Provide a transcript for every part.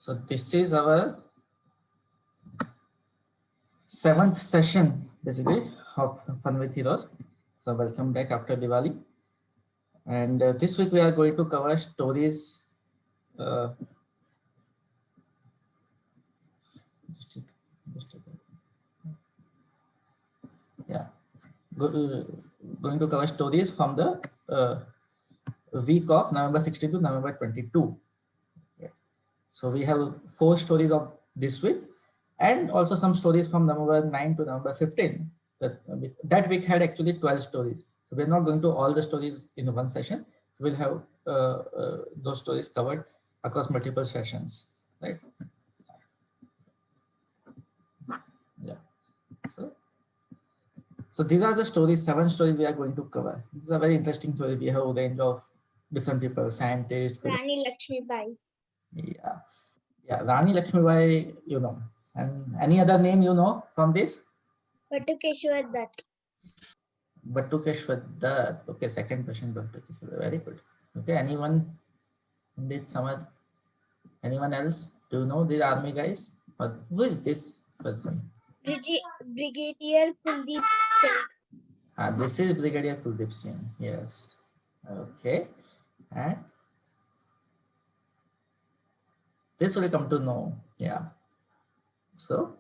So this is our 7th session basically of Fun with Heroes. So welcome back after Diwali. And this week we are going to cover stories. Uh, yeah, going to cover stories from the week of November 16 to November 22. Okay. So we have 4 stories of this week and also some stories from November 9 to November 15. That week had actually 12 stories. So we're not going to all the stories in one session. So we'll have those stories covered across multiple sessions, right? Yeah. So these are the stories, 7 stories we are going to cover. This is a very interesting story. We have a range of different people, scientists. Rani Lakshmibai. Yeah. Yeah, Rani Lakshmibai, you know. And any other name you know from this? Batukeshwar Dutt. Batukeshwar Dutt. Okay, second question, Batukeshwar. Very good. Okay, anyone did someone? Anyone else? Do you know these army guys? Or who is this person? Brigadier Kuldeep Singh. This is Brigadier Kuldeep Singh. Yes. Okay. And this will come to know. Yeah. So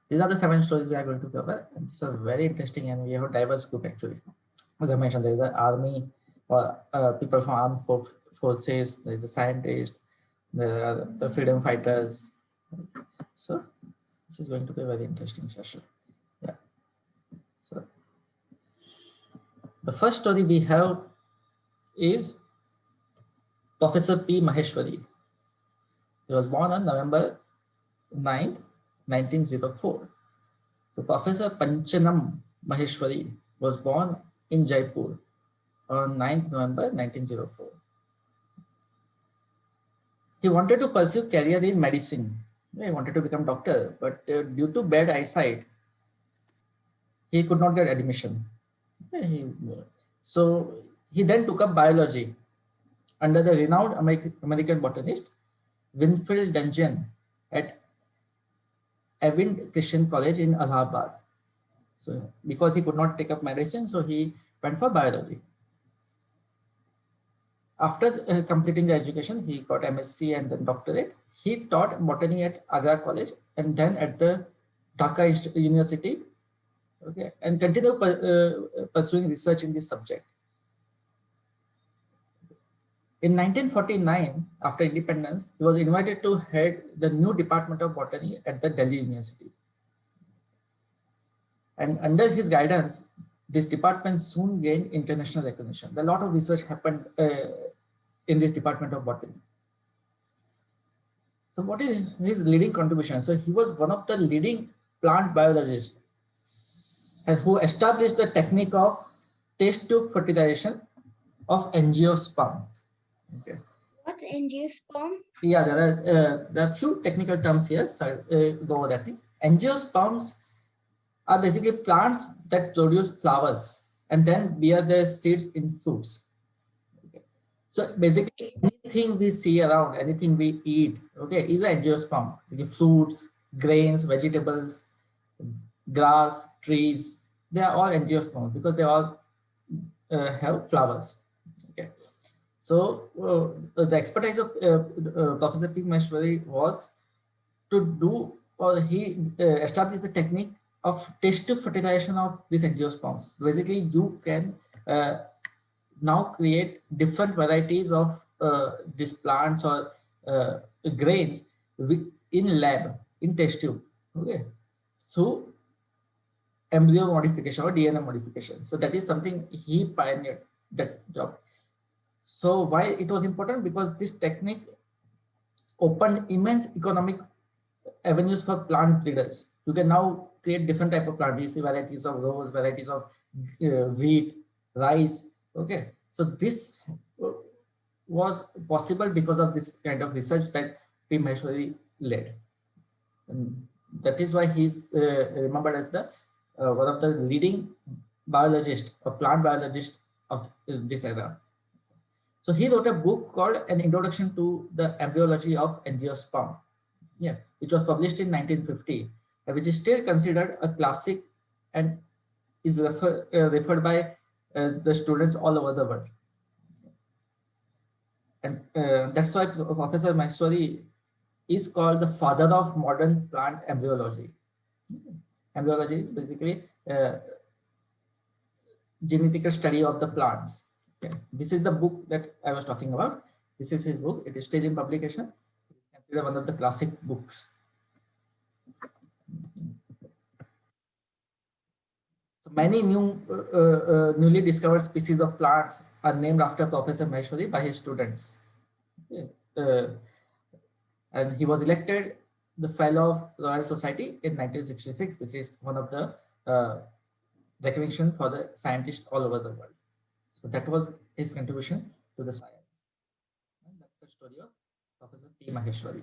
these are the 7 stories we are going to cover. And these are very interesting, and we have a diverse group actually. As I mentioned, there is an army or people from armed forces, there is a scientist, there are the freedom fighters. So this is going to be a very interesting session. Yeah. So the first story we have is Professor P. Maheshwari. He was born on November 9th, 1904. So Professor Panchanam Maheshwari was born in Jaipur on 9th November 1904. He wanted to pursue career in medicine. He wanted to become doctor, but due to bad eyesight, he could not get admission. So he then took up biology under the renowned American botanist Winfield Dungeon at Evind Christian College in Allahabad. So because he could not take up medicine, so he went for biology. After completing the education, he got MSc and then doctorate. He taught botany at Agra College and then at the Dhaka University, okay, and continued pursuing research in this subject. In 1949, after independence, he was invited to head the new Department of Botany at the Delhi University. And under his guidance, this department soon gained international recognition. A lot of research happened in this Department of Botany. So what is his leading contribution? So he was one of the leading plant biologists and who established the technique of test tube fertilization of angiosperm. Okay. What's angiosperm? Yeah, there are few technical terms here. So go over that thing. Angiosperms are basically plants that produce flowers and then bear their seeds in fruits. Okay. So basically, anything we see around, anything we eat, okay, is an angiosperm. So fruits, grains, vegetables, grass, trees, they are all angiosperms because they all have flowers. Okay. So the expertise of Professor P. Maheshwari was to do, or he established the technique of test tube fertilization of these angiosperms. Basically, you can now create different varieties of these plants or grains in lab, in test tube, okay, through embryo modification or DNA modification. So that is something he pioneered that job. So why it was important? Because this technique opened immense economic avenues for plant breeders. You can now create different type of plant. We see varieties of rose, varieties of wheat, rice. Okay, so this was possible because of this kind of research that P. Maheshwari led, and that is why he's remembered as the one of the leading biologists or plant biologists of this era. So he wrote a book called An Introduction to the Embryology of Angiosperm. Yeah, which was published in 1950, which is still considered a classic and is referred by the students all over the world. And that's why Professor Maheshwari is called the father of modern plant embryology. Embryology is basically genetical study of the plants. Okay. This is the book that I was talking about. This is his book. It is still in publication. It is considered one of the classic books. So many newly discovered species of plants are named after Professor Maheshwari by his students. Okay. And he was elected the Fellow of Royal Society in 1966, which is one of the recognition for the scientists all over the world. So that was his contribution to the science. And that's the story of Professor P. Maheshwari.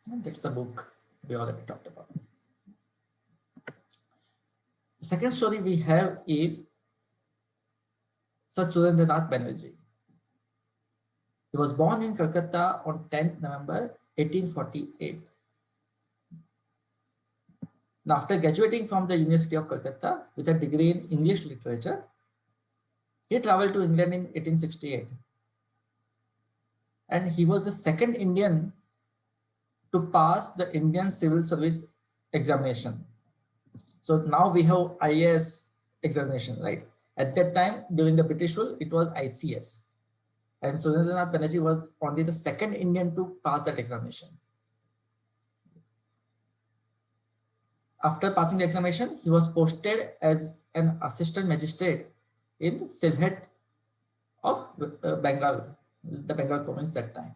And that's the book we already talked about. The second story we have is Sir Surendranath Banerjee. He was born in Calcutta on 10th November 1848. Now, after graduating from the University of Calcutta with a degree in English literature, he traveled to England in 1868. And he was the second Indian to pass the Indian Civil Service examination. So now we have IAS examination, right? At that time, during the British rule, it was ICS. And Surendranath Banerjee was only the second Indian to pass that examination. After passing the examination, he was posted as an assistant magistrate in Sylhet of Bengal, the Bengal province that time.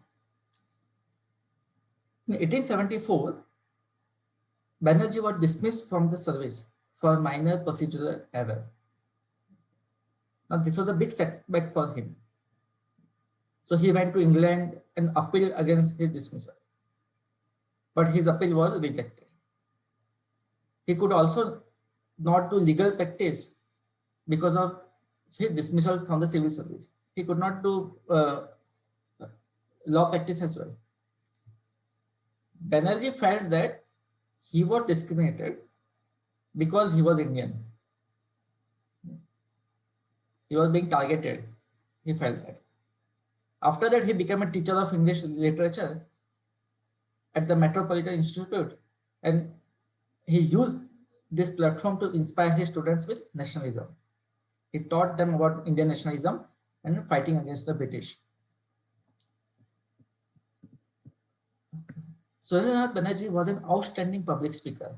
In 1874, Banerjee was dismissed from the service for minor procedural error. Now, this was a big setback for him. So he went to England and appealed against his dismissal. But his appeal was rejected. He could also not do legal practice because of his dismissal from the civil service. He could not do law practice as well. Banerjee felt that he was discriminated because he was Indian. He was being targeted. He felt that. After that, he became a teacher of English literature at the Metropolitan Institute, and he used this platform to inspire his students with nationalism. He taught them about Indian nationalism and fighting against the British. Surendranath Banerjee was an outstanding public speaker.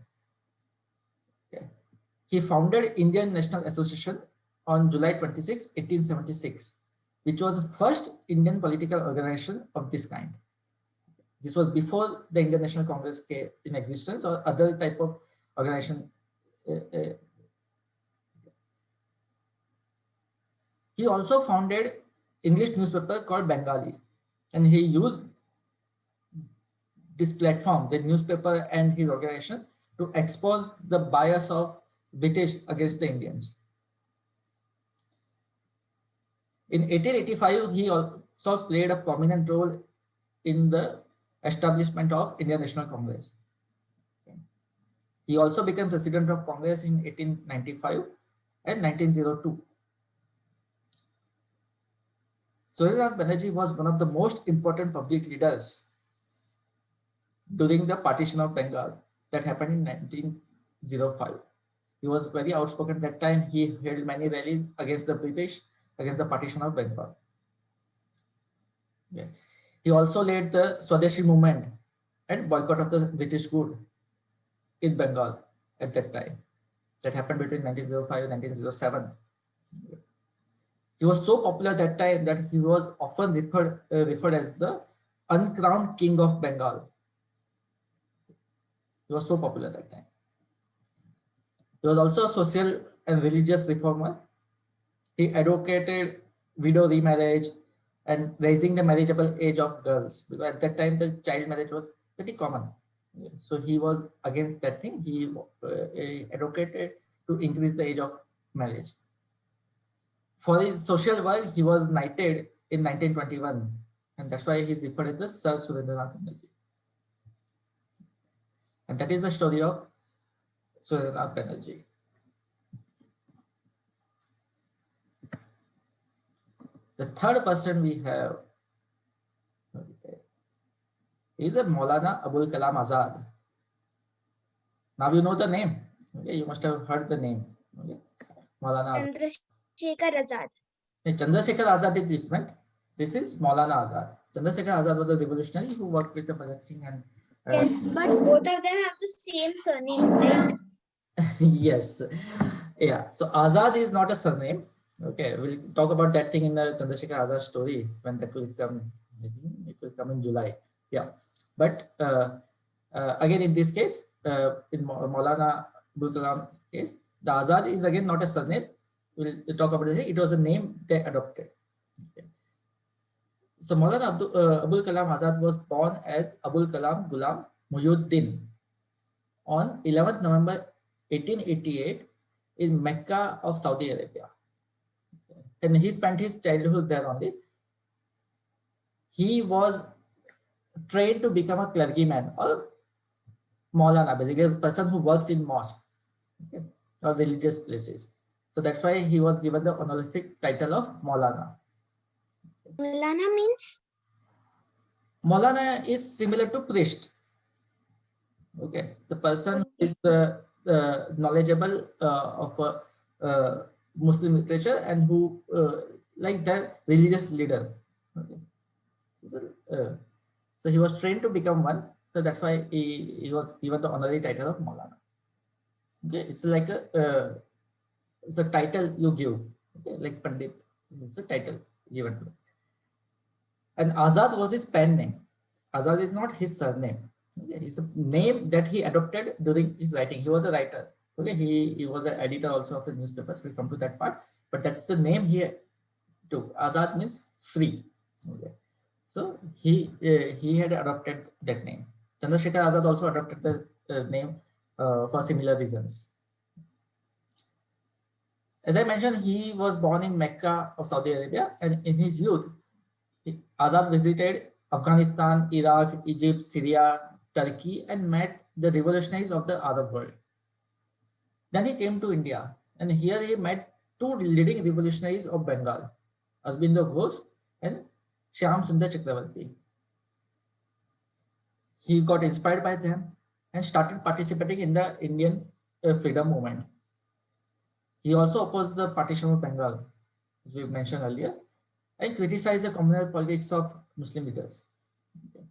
Okay. He founded Indian National Association on July 26, 1876, which was the first Indian political organization of this kind. This was before the Indian National Congress came in existence or other type of organization. He also founded English newspaper called Bengali, and he used this platform, the newspaper and his organization, to expose the bias of British against the Indians. In 1885, he also played a prominent role in the establishment of Indian National Congress. He also became president of Congress in 1895 and 1902. Surendranath Banerjee was one of the most important public leaders during the partition of Bengal that happened in 1905. He was very outspoken at that time. He held many rallies against the British, against the partition of Bengal. Yeah. He also led the Swadeshi movement and boycott of the British good in Bengal at that time. That happened between 1905 and 1907. He was so popular at that time that he was often referred as the uncrowned king of Bengal. He was so popular at that time. He was also a social and religious reformer. He advocated widow remarriage and raising the marriageable age of girls, because at that time the child marriage was pretty common. So he was against that thing. He advocated to increase the age of marriage. For his social work, he was knighted in 1921 and that's why he's referred as the Sir Surendranath Banerjee. And that is the story of Surendranath Banerjee. The third person we have is a Maulana Abul Kalam Azad. Now you know the name. Okay, you must have heard the name. Okay. Maulana Azad. Chandrasekhar Azad. Chandrasekhar Azad is different. This is Maulana Azad. Chandrasekhar Azad was a revolutionary who worked with the Bhagat Singh and Yes, but both of them have the same surnames, right? yes, yeah. So Azad is not a surname. Okay, we'll talk about that thing in the Chandrasekhar Azad story when that will come. Maybe it will come in July. Yeah, but again in this case, in Maulana Abul Kalam case, the Azad is again not a surname. We'll talk about it. It was a name they adopted. Okay. So Maulana Abul Kalam Azad was born as Abul Kalam Ghulam Muhyiddin on 11th November 1888 in Mecca of Saudi Arabia. And he spent his childhood there only. He was trained to become a clergyman or Maulana, basically a person who works in mosque, okay, or religious places. So that's why he was given the honorific title of Maulana. Maulana means? Maulana is similar to priest. Okay, the person who is knowledgeable of Muslim literature and who like their religious leader. Okay. So he was trained to become one. So that's why he was given the honorary title of Maulana. Okay, it's like it's a title you give. Okay, like Pandit, it's a title given to him. And Azad was his pen name. Azad is not his surname. Okay, it's a name that he adopted during his writing. He was a writer. Okay, he was an editor also of the newspapers. We'll come to that part. But that's the name he took. Azad means free. Okay, so he had adopted that name. Chandrasekhar Azad also adopted the name for similar reasons. As I mentioned, he was born in Mecca of Saudi Arabia, and in his youth, Azad visited Afghanistan, Iraq, Egypt, Syria, Turkey, and met the revolutionaries of the Arab world. Then he came to India, and here he met two leading revolutionaries of Bengal, Aurobindo Ghosh and Shyam Sundar Chakravarti. He got inspired by them and started participating in the Indian freedom movement. He also opposed the partition of Bengal, as we mentioned earlier, and criticized the communal politics of Muslim leaders. Okay.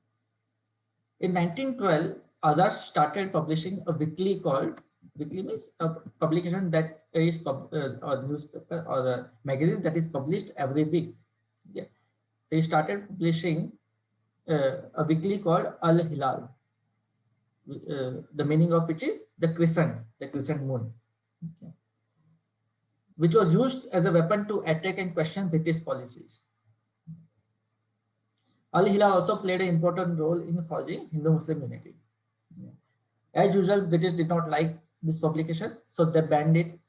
In 1912, Azad started publishing a weekly called, weekly means a publication that is or newspaper or a magazine that is published every week. Yeah. He started publishing a weekly called Al Hilal, the meaning of which is the crescent moon. Okay. Which was used as a weapon to attack and question British policies. Al Hilal also played an important role in forging Hindu-Muslim unity. As usual, British did not like this publication, so they banned it.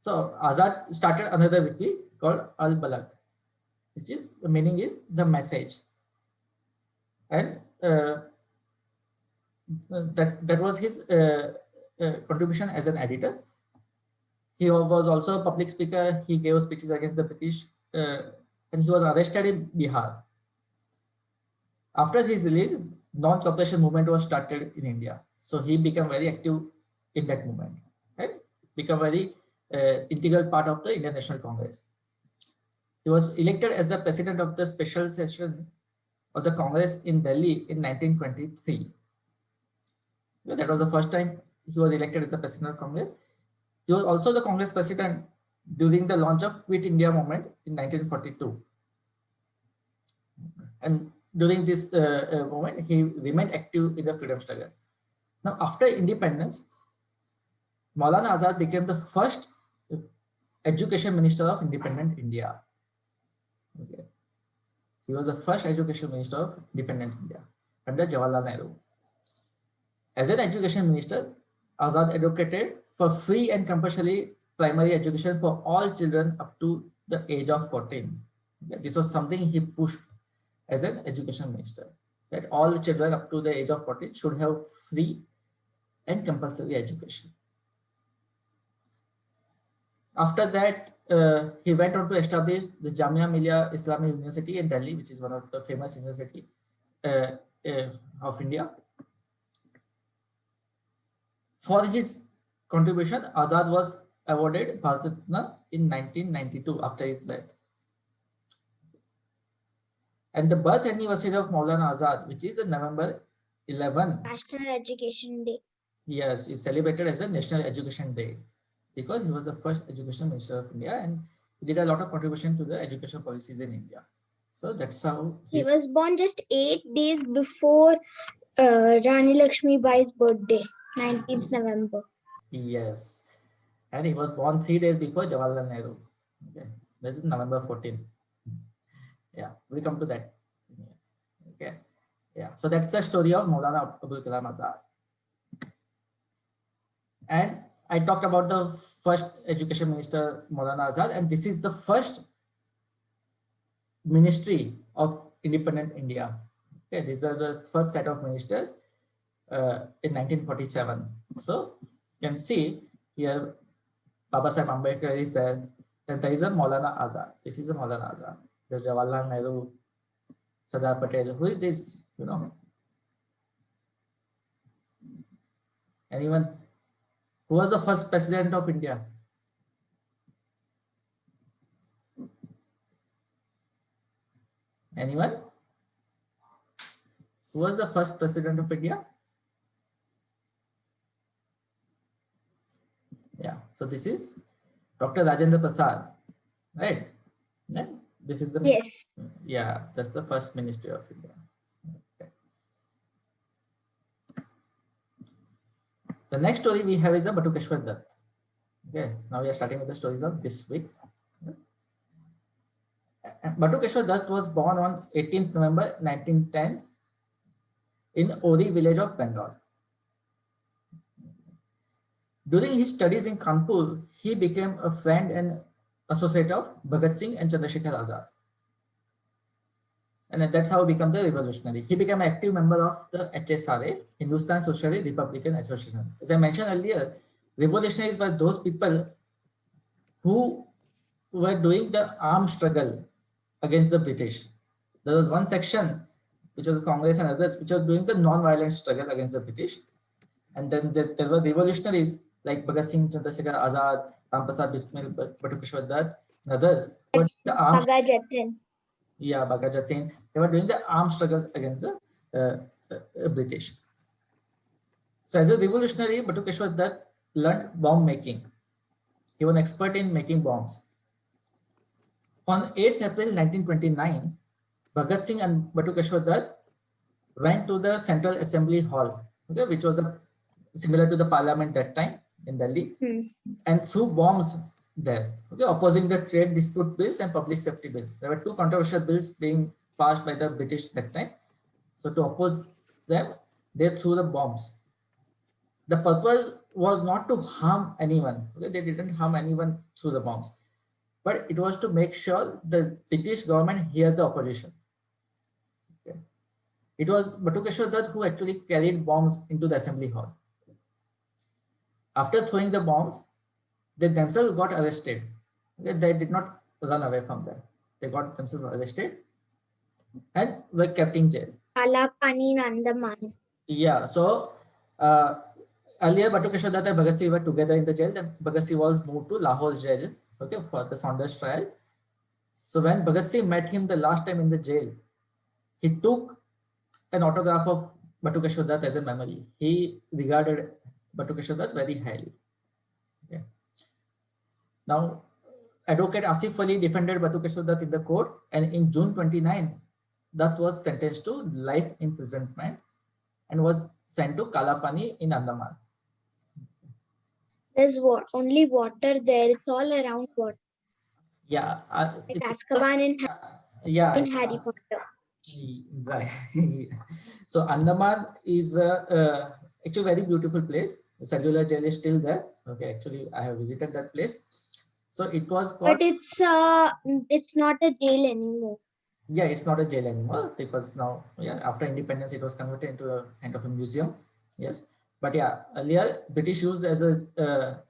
So Azad started another weekly called Al Balagh, which is the meaning is the message, and that was his contribution as an editor. He was also a public speaker. He gave speeches against the British, and he was arrested in Bihar. After his release, non-cooperation movement was started in India. So he became very active in that movement and became very integral part of the Indian National Congress. He was elected as the president of the special session of the Congress in Delhi in 1923. That was the first time he was elected as the president of Congress. He was also the Congress president during the launch of Quit India movement in 1942. And during this moment, he remained active in the freedom struggle. Now, after independence, Maulana Azad became the first education minister of independent India. Okay. He was the first education minister of independent India under Jawaharlal Nehru. As an education minister, Azad advocated for free and compulsory primary education for all children up to the age of 14. Okay, this was something he pushed as an education minister, that all children up to the age of 14 should have free and compulsory education. After that, he went on to establish the Jamia Millia Islamic University in Delhi, which is one of the famous university uh, of India. For his contribution, Azad was awarded Bharat Ratna in 1992 after his death. And the birth anniversary of Maulana Azad, which is November 11, National Education Day. yes, is celebrated as a National Education Day because he was the first education minister of India and he did a lot of contribution to the education policies in India. So that's how He was born just 8 days before Rani Lakshmi Bai's birthday, 19th November. yes, and he was born 3 days before Jawaharlal Nehru. Okay, that is November 14. Yeah, we'll come to that. Okay, yeah, so that's the story of Maulana Abul Kalam Azad. And I talked about the first education minister, Maulana Azad, and this is the first ministry of independent India. Okay, these are the first set of ministers in 1947. So you can see here, Baba Sahib Ambedkar is there, and there is a Maulana Azad. This is a Maulana Azad. There's Jawaharlal Nehru, Sardar Patel. Who is this? You know, anyone? Who was the first president of India? Anyone? Who was the first president of India? Yeah, so this is Dr. Rajendra Prasad, right? Yeah. This is the, Yes. yeah, that's the first ministry of India. Okay. The next story we have is a Batukeshwar Dutt. Okay, now we are starting with the stories of this week. Batukeshwar Dutt was born on 18th November 1910 in Ori village of Bengal. During his studies in Kanpur, he became a friend and associate of Bhagat Singh and Chandrasekhar Azad. And that's how he became the revolutionary. He became an active member of the HSRA, Hindustan Socialist Republican Association. As I mentioned earlier, revolutionaries were those people who were doing the armed struggle against the British. There was one section, which was Congress and others, which were doing the non-violent struggle against the British. And then there were revolutionaries like Bhagat Singh, Chandrasekhar Azad, Ram Prasad Bismil, Batukeshwar Dutt, and others. Bhagat Jatin. Yeah, Bhagat Jatin. They were doing the armed struggles against the British. So as a revolutionary, Batukeshwar Dutt learned bomb making. He was an expert in making bombs. On 8th April 1929, Bhagat Singh and Batukeshwar Dutt went to the Central Assembly Hall, okay, which was similar to the parliament that time in Delhi, and threw bombs there, okay, opposing the trade dispute bills and public safety bills. There were two controversial bills being passed by the British that time. So to oppose them, they threw the bombs. The purpose was not to harm anyone. Okay? They didn't harm anyone through the bombs, but it was to make sure the British government hear the opposition. Okay? It was Batukeshwar Dutt who actually carried bombs into the assembly hall. After throwing the bombs, they themselves got arrested. Okay? They did not run away from there. They got themselves arrested and were kept in jail. Kalapani in Andaman. Yeah, so earlier Batukeshwar Dutt and Bhagat Singh were together in the jail. Then Bhagat Singh was moved to Lahore jail, okay, for the Saunders trial. So when Bhagat Singh met him the last time in the jail, he took an autograph of Batukeshwar Dutt as a memory. He regarded Batukeshwar Dutt very highly. Okay. Now, Advocate Asif Ali defended Batukeshwar Dutt in the court, and in June 29, Dutt was sentenced to life imprisonment and was sent to Kalapani in Andaman. There's only water there. It's all around water. Yeah. Like Azkaban in Harry Potter. Right. So Andaman is actually a very beautiful place. The cellular jail is still there. Okay, actually I have visited that place. So it was called, But it's not a jail anymore. yeah, it's not a jail anymore because now, yeah, after independence, it was converted into a kind of a museum. Yes. But yeah, earlier British used as a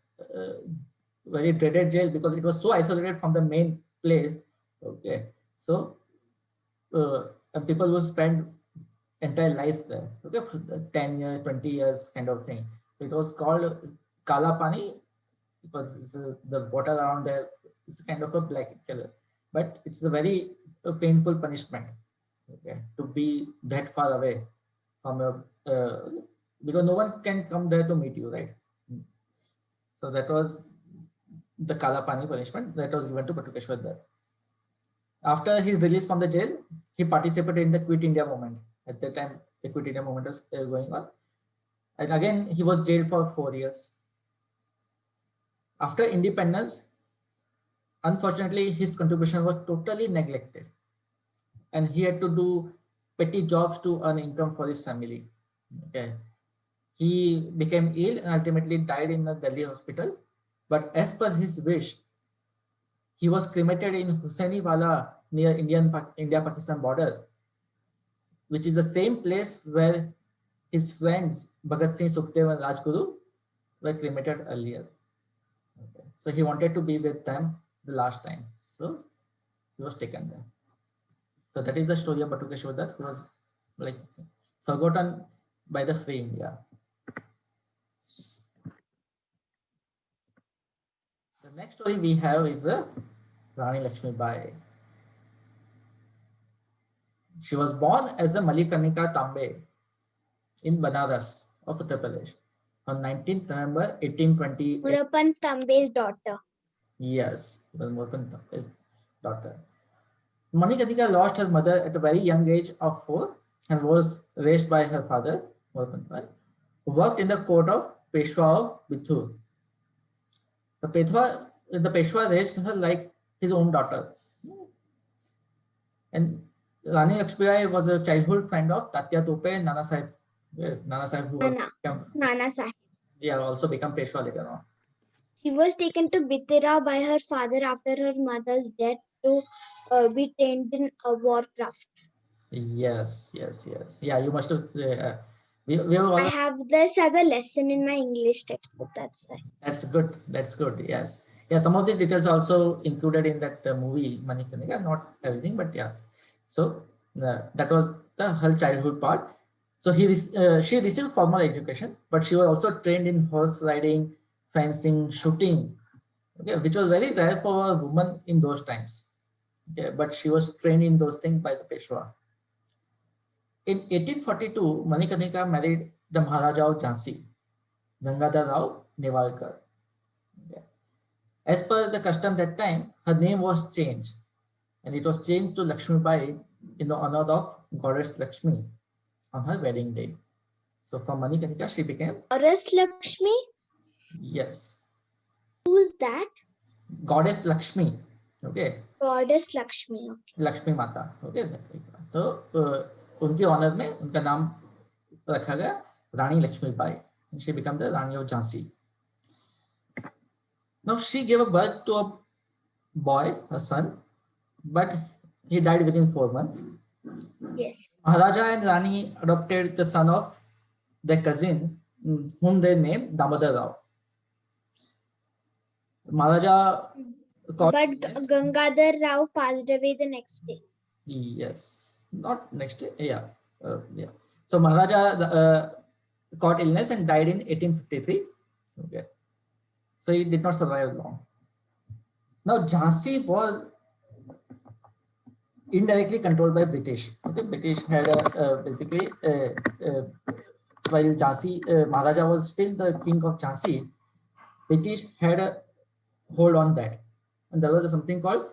very dreaded jail because it was so isolated from the main place. Okay. So and people will spend entire life there. Okay, for the 10 years, 20 years kind of thing. So it was called Kala Pani because the water around there is kind of a black color. But it's a very painful punishment. Okay, to be that far away from your because no one can come there to meet you, right? So that was the Kala Pani punishment that was given to Patukeshwar there. After his release from the jail, he participated in the Quit India movement. At that time, the Quit India movement was going on. And again, he was jailed for 4 years. After independence, unfortunately, his contribution was totally neglected. And he had to do petty jobs to earn income for his family. Okay. He became ill and ultimately died in a Delhi hospital. But as per his wish, he was cremated in Hussainiwala near India-Pakistan border, which is the same place where his friends Bhagat Singh, Sukhdev, and Rajguru were cremated earlier. Okay. So he wanted to be with them the last time. So he was taken there. So that is the story of Batukeshwar Dutt, who was like forgotten by the free India. The next story we have is Rani Lakshmi Bai. She was born as a Malikanika Tambe in Banaras of Uttar Pradesh on 19th November 1828. Murapan Tambe's daughter. Yes, it was Murapan Tambe's daughter. Manikarnika lost her mother at a very young age of 4 and was raised by her father, Murapan Tambe, who worked in the court of Peshwa of Bithur. The Peshwa raised her like his own daughter. And Rani Lakshmibai was a childhood friend of Tatya Tope and Nana Sahib. Nana Sahib, who Nana Sahib. also become Peshwa later on. She was taken to Bitira by her father after her mother's death to be trained in warcraft. Yes. Yeah, you must have. We have I have this as a lesson in my English textbook. That's it. That's good. That's good. Yes. Yeah. Some of the details also included in that movie Manikarnika. Not everything, but yeah. So that was her childhood part. So she received formal education, but she was also trained in horse riding, fencing, shooting. Okay, which was very rare for a woman in those times. Okay, but she was trained in those things by the Peshwa. In 1842, Manikarnika married the Maharaja of Jhansi, Gangadhar Rao Newalkar. Okay. As per the custom that time, her name was changed, and it was changed to Lakshmi Bai in the honor of goddess Lakshmi on her wedding day. So from Manikarnika, she became Goddess Lakshmi? Yes. Who's that? Goddess Lakshmi. Okay. Goddess Lakshmi. Okay. Lakshmi Mata. Okay. So उनके honour में उनका नाम रखा गया Rani Lakshmi Bai. She became the Rani of Jhansi. Now she gave a birth to a boy, a son, but he died within 4 months. Yes. Maharaja and Rani adopted the son of their cousin, whom they named Damodar Rao. Maharaja. But Gangadhar Rao passed away the next day. Yes, not next day. Yeah, yeah. So Maharaja caught illness and died in 1853. Okay, so he did not survive long. Now Jhansi was indirectly controlled by British. Okay, British had basically while Jhansi Maharaja was still the king of Jhansi, British had a hold on that, and there was something called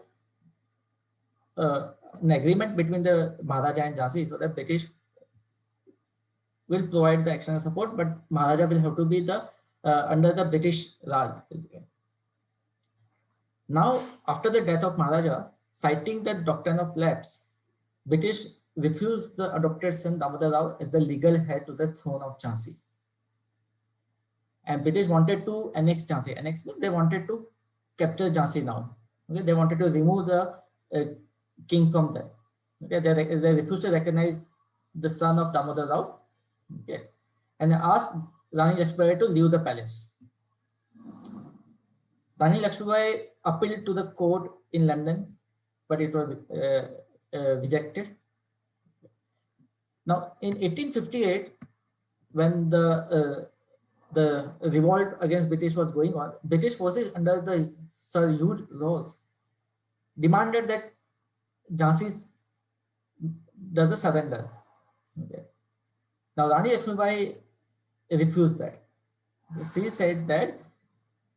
an agreement between the Maharaja and Jhansi, so that British will provide the external support, but Maharaja will have to be the under the British Raj. Now, after the death of Maharaja, citing the doctrine of lapse, British refused the adopted son Damodar Rao as the legal heir to the throne of Jhansi. And British wanted to annex Jhansi. Annex means they wanted to capture Jhansi now. Okay, they wanted to remove the king from there. Okay, they refused to recognize the son of Damodar Rao. Okay, and asked Rani Lakshmibai to leave the palace. Rani Lakshmibai appealed to the court in London, but it was rejected. Now, in 1858, when the revolt against British was going on, British forces under the Sir Hugh Ross demanded that Jhansi does a surrender. Okay. Now, Rani Lakshmibai refused that. She said that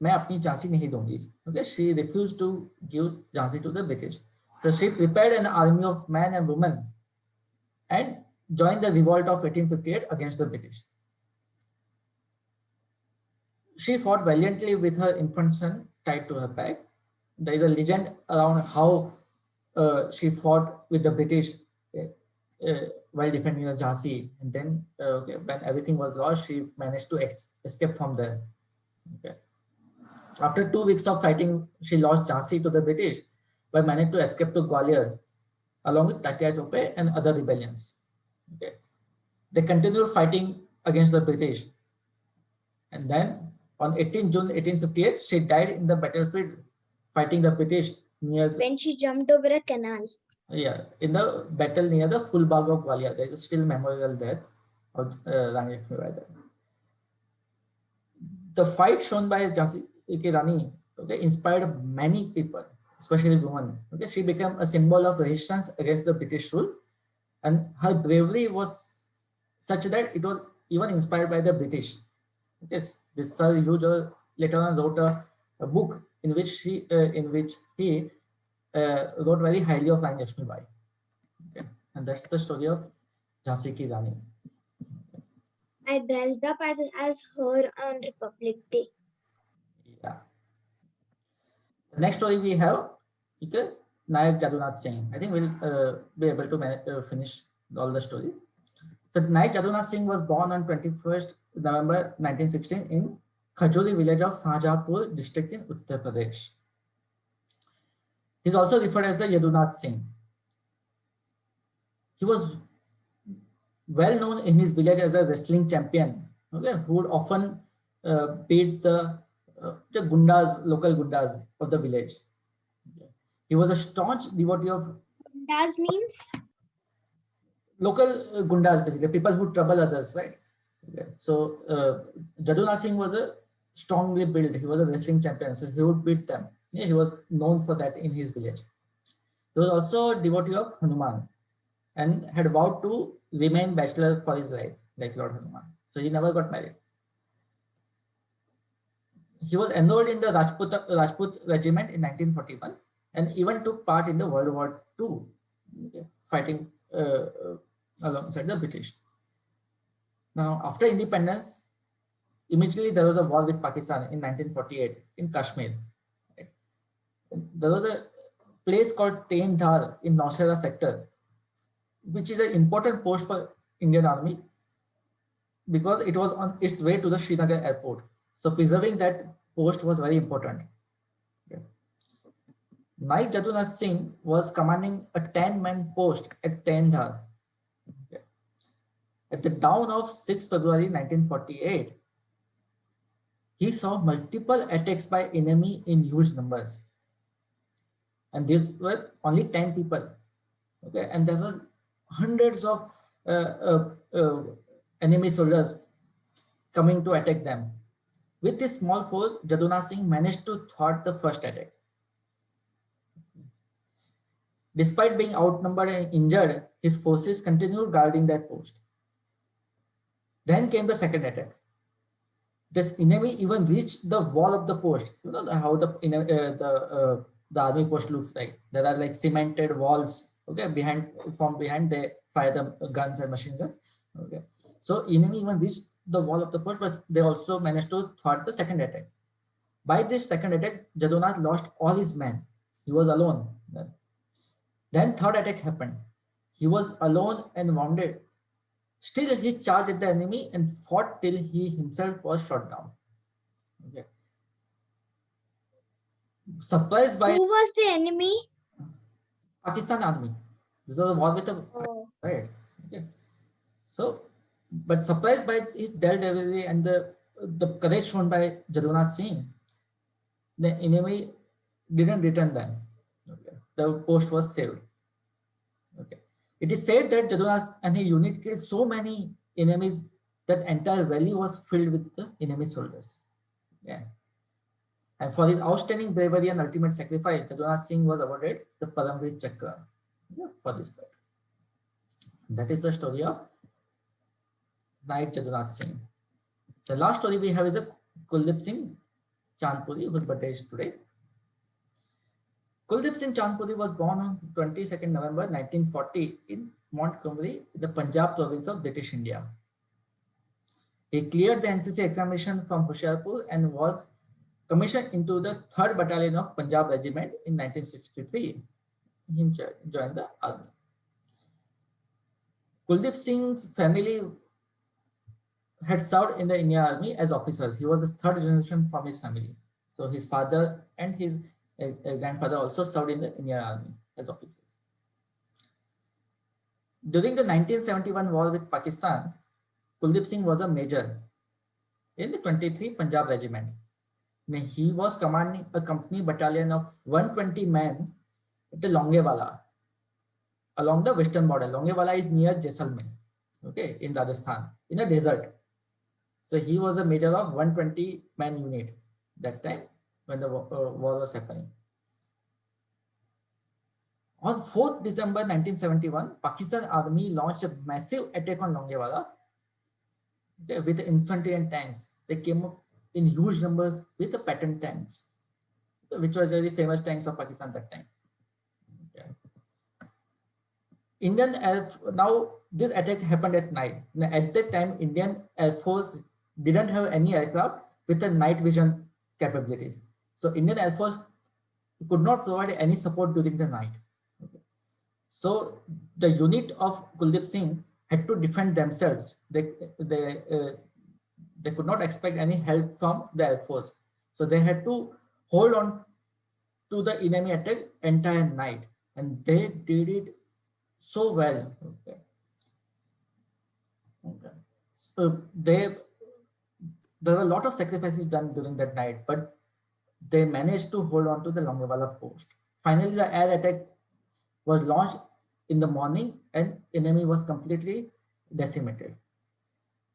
मैं अपनी झांसी नहीं दूंगी. Okay, she refused to give Jhansi to the British. So she prepared an army of men and women and joined the revolt of 1858 against the British. She fought valiantly with her infant son tied to her back. There is a legend around how she fought with the British while defending the Jhansi, and then okay, when everything was lost, she managed to escape from there. Okay. After 2 weeks of fighting, she lost Jhansi to the British, but managed to escape to Gwalior along with Tatya Tope and other rebellions. Okay. They continued fighting against the British, and then on 18 June 1858, she died in the battlefield fighting the British near when she jumped over a canal. Yeah, in the battle near the Fulbagh of Gwalior. There is still memorial there of Rani Lakshmibai there. The fight shown by Jhansi Ki Rani, okay, inspired many people, especially women. Okay, she became a symbol of resistance against the British rule, and her bravery was such that it was even inspired by the British. Okay, this Sir Hugh later on wrote a book in which he wrote very highly of Rani Lakshmibai. Okay, and that's the story of Jhansi Ki Rani. I dressed up as her on Republic Day. Yeah. The next story we have, okay, Nayak Jadunath Singh. I think we'll be able to finish all the story. So Nayak Jadunath Singh was born on 21st November 1916 in Khajuri village of Shahjahanpur district in Uttar Pradesh. He is also referred as the Yadunath Singh. He was well known in his village as a wrestling champion, okay, who would often beat the gundas, local gundas of the village. He was a staunch devotee of Gundas means local gundas, basically people who trouble others, right? Okay. So Jadunath Singh was a strongly built. He was a wrestling champion, so he would beat them. Yeah, he was known for that in his village. He was also a devotee of Hanuman and had vowed to remain bachelor for his life, like Lord Hanuman. So he never got married. He was enrolled in the Rajput regiment in 1941 and even took part in the World War II, okay, fighting alongside the British. Now, after independence, immediately there was a war with Pakistan in 1948 in Kashmir. Right? There was a place called Tain Dhar in Nowshera sector, which is an important post for Indian Army because it was on its way to the Srinagar airport. So preserving that post was very important. Okay. Naik Jadunath Singh was commanding a 10-man post at Tain Dhar. Okay. At the dawn of 6 February 1948, he saw multiple attacks by enemy in huge numbers. And these were only 10 people. Okay, and there were hundreds of enemy soldiers coming to attack them. With this small force, Jadunath Singh managed to thwart the first attack. Despite being outnumbered and injured, his forces continued guarding that post. Then came the second attack. This enemy even reached the wall of the post. You know how the army post looks like. There are like cemented walls. Okay, from behind they fire the guns and machine guns. Okay, so enemy even reached the wall of the post, but they also managed to thwart the second attack. By this second attack, Jadunath lost all his men. He was alone. Then third attack happened. He was alone and wounded. Still, he charged at the enemy and fought till he himself was shot down. Okay. Surprised by Who was the enemy? Pakistan army. This was a war with a Oh, right. Okay. So, but surprised by his daredevil and the courage shown by Jadunath Singh, the enemy didn't return them. Okay. The post was saved. Okay. It is said that Jadunath and his unit killed so many enemies that entire valley was filled with the enemy soldiers. Yeah. And for his outstanding bravery and ultimate sacrifice, Jadunath Singh was awarded the Paramveer Chakra, yeah, for this part. That is the story of Knight Jadunath Singh. The last story we have is a Kuldip Singh Chandpuri, whose birthday is today. Kuldip Singh Chandpuri was born on 22nd November 1940 in Montgomery, the Punjab province of British India. He cleared the NCC examination from Hoshiarpur and was commissioned into the 3rd Battalion of Punjab Regiment in 1963. He joined the army. Kuldip Singh's family had served in the Indian Army as officers. He was the 3rd generation from his family. So his father and his grandfather also served in the Indian Army as officers. During the 1971 war with Pakistan, Kuldip Singh was a major in the 23 Punjab Regiment. He was commanding a company battalion of 120 men at the Longewala along the western border. Longewala is near Jaisalmer, okay, in Rajasthan, in a desert. So he was a major of 120 man unit that time when the war was happening. On 4th December 1971, Pakistan Army launched a massive attack on Longewala, okay, with infantry and tanks. They came up in huge numbers with the Patton tanks, which was very famous tanks of Pakistan that time. Okay. Now this attack happened at night. At that time, Indian Air Force didn't have any aircraft with the night vision capabilities. So Indian Air Force could not provide any support during the night. Okay. So the unit of Kuldip Singh had to defend themselves. They could not expect any help from the Air Force. So they had to hold on to the enemy attack entire night. And they did it so well. Okay. Okay. So there were a lot of sacrifices done during that night, but they managed to hold on to the Longewala post. Finally, the air attack was launched in the morning and enemy was completely decimated.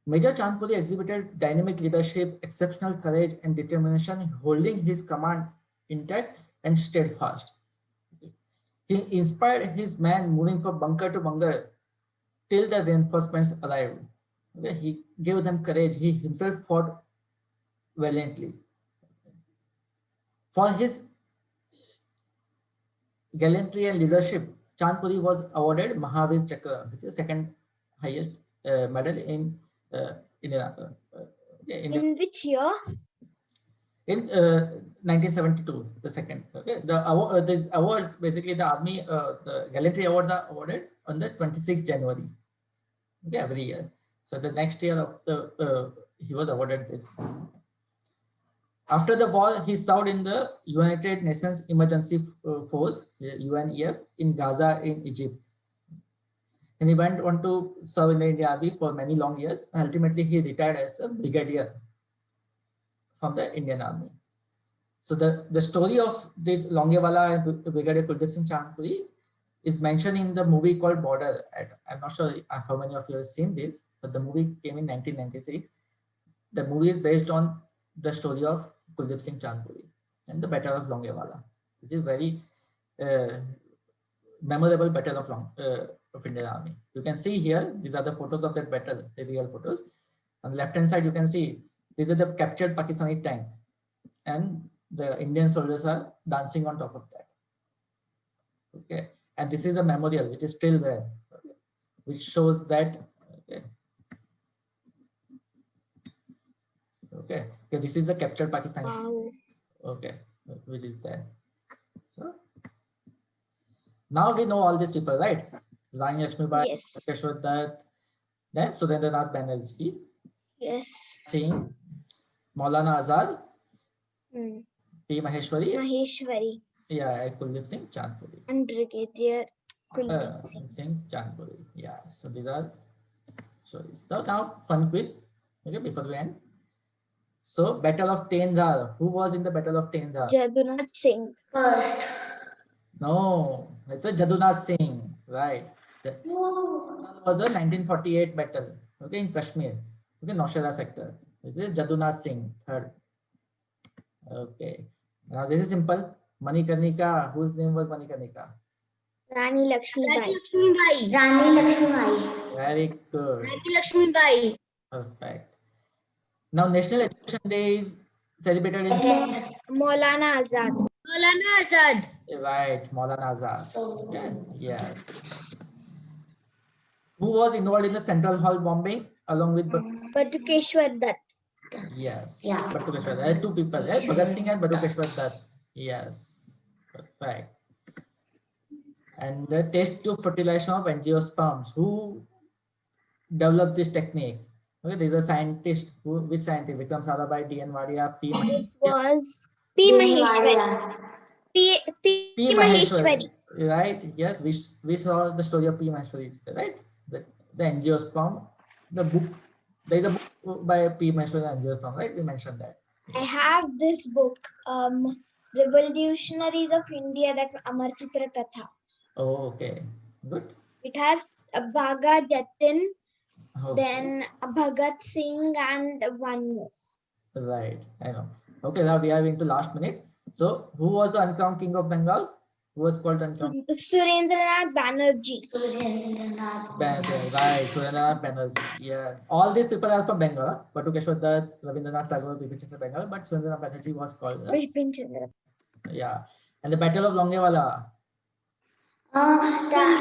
Major Chandpuri exhibited dynamic leadership, exceptional courage and determination, holding his command intact and steadfast. He inspired his men moving from bunker to bunker till the reinforcements arrived. Okay. He gave them courage. He himself fought valiantly. For his gallantry and leadership, Chandpuri was awarded Mahavir Chakra, which is second highest medal in India. in which year? In 1972, the second. Okay, these awards basically the army, the gallantry awards are awarded on the 26th January. Okay, every year. So the next year of the he was awarded this. After the war, he served in the United Nations Emergency Force, UNEF, in Gaza in Egypt. And he went on to serve in the Indian Army for many long years. And ultimately, he retired as a brigadier from the Indian Army. So the story of this Longewala and Brigadier Kuldip Singh Chandpuri is mentioned in the movie called Border. I'm not sure how many of you have seen this, but the movie came in 1996. The movie is based on the story of Kuldip Singh Chandpuri and the Battle of Longewala, which is very memorable battle of Indian Army. You can see here, these are the photos of that battle, the real photos. On the left-hand side, you can see these are the captured Pakistani tank, and the Indian soldiers are dancing on top of that. Okay, and this is a memorial which is still there, okay, which shows that. Okay. Okay. Okay, this is the captured Pakistani. Wow. Okay, which is there. So now we know all these people, right? Rani Lakshmibai, Yes. Keshwar Dutt, then Surendranath Banerjee, Yes. Singh, Maulana Azad, Hmm. P. Maheshwari. Maheshwari, Yeah, Kuldeep Singh Chandpuri. and Brigadier Kuldeep Singh. Singh Chandpuri. Yeah, so these are stories. So now fun quiz. Okay, before we end. So Battle of Tendar. Who was in the Battle of Tendar? Jadunath Singh. First. No, it's a Jadunath Singh, right? That was a 1948 battle, okay, in Kashmir, okay, Naushera sector. This is Jadunath Singh, third. Okay, now this is simple. Manikarnika, whose name was Manikarnika? Rani Lakshmi Bai. Rani Lakshmi. Very good, Rani Lakshmi Bai. perfect. Now National Education Day is celebrated in, Maulana Azad. Maulana Azad. right, Maulana Azad. Okay, yes. Who was involved in the Central Hall bombing along with Batukeshwar Dutt. Yes. Yeah. Batukeshwar. There are two people, right? Bhagat Singh and Batukeshwar Dutt. Yes. Perfect. And the test tube fertilization of angiosperms. Who developed this technique? Okay, there's a scientist. Which scientist? Vikram Sarabhai, D.N. Wadia, P. This was P. Maheshwari. P. Maheshwari. Right? Yes. We saw the story of P. Maheshwari, right? The angiosperm. The book. There is a book by P. Maheshwari angiosperm, right? We mentioned that. I have this book, Revolutionaries of India, that Amar Chitra Katha. Oh, okay. Good. It has Bhaga Jatin, Okay. then Bhagat Singh, and one more. Right, I know. Okay, now we are into last minute. So, who was the uncrowned king of Bengal? Who was called uncrowned? Surendranath Banerjee. Right, Surendranath Banerjee. Yeah, all these people are from Bengal. Huh? Batukeshwar Dutt, Rabindranath Tagore, Bipin Chandra Bengal, but Surendranath Banerjee was called. Bipin Chandra. Yeah, and the Battle of Longewala.